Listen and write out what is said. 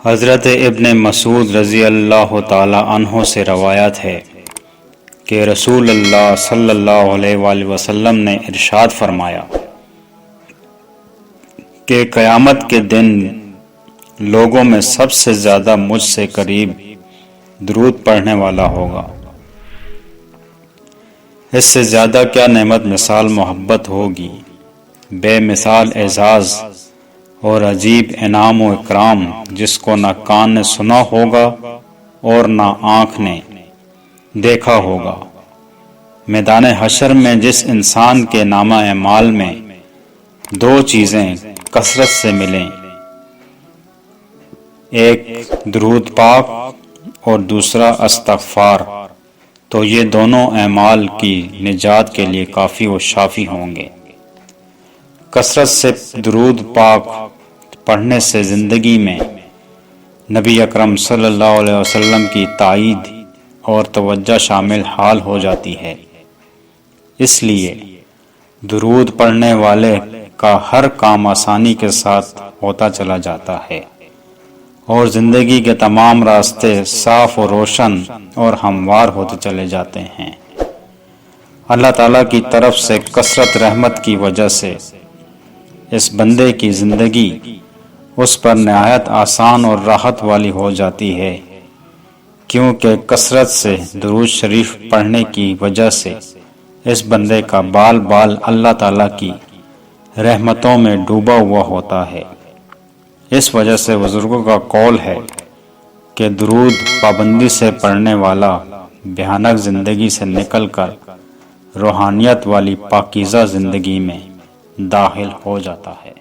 حضرت ابن مسعود رضی اللہ تعالی عنہ سے روایت ہے کہ رسول اللہ صلی اللہ علیہ وآلہ وسلم نے ارشاد فرمایا کہ قیامت کے دن لوگوں میں سب سے زیادہ مجھ سے قریب درود پڑھنے والا ہوگا۔ اس سے زیادہ کیا نعمت مثال محبت ہوگی، بے مثال اعزاز اور عجیب انعام و اکرام جس کو نہ کان نے سنا ہوگا اور نہ آنکھ نے دیکھا ہوگا۔ میدان حشر میں جس انسان کے نامہ اعمال میں دو چیزیں کثرت سے ملیں، ایک درود پاک اور دوسرا استغفار، تو یہ دونوں اعمال کی نجات کے لیے کافی و شافی ہوں گے۔ کثرت سے درود پاک پڑھنے سے زندگی میں نبی اکرم صلی اللہ علیہ وسلم کی تائید اور توجہ شامل حال ہو جاتی ہے۔ اس لیے درود پڑھنے والے کا ہر کام آسانی کے ساتھ ہوتا چلا جاتا ہے اور زندگی کے تمام راستے صاف و روشن اور ہموار ہوتے چلے جاتے ہیں۔ اللہ تعالیٰ کی طرف سے کثرت رحمت کی وجہ سے اس بندے کی زندگی اس پر نہایت آسان اور راحت والی ہو جاتی ہے، کیونکہ کثرت سے درود شریف پڑھنے کی وجہ سے اس بندے کا بال بال اللہ تعالیٰ کی رحمتوں میں ڈوبا ہوا ہوتا ہے۔ اس وجہ سے بزرگوں کا قول ہے کہ درود پابندی سے پڑھنے والا بھیانک زندگی سے نکل کر روحانیت والی پاکیزہ زندگی میں داخل ہو جاتا ہے۔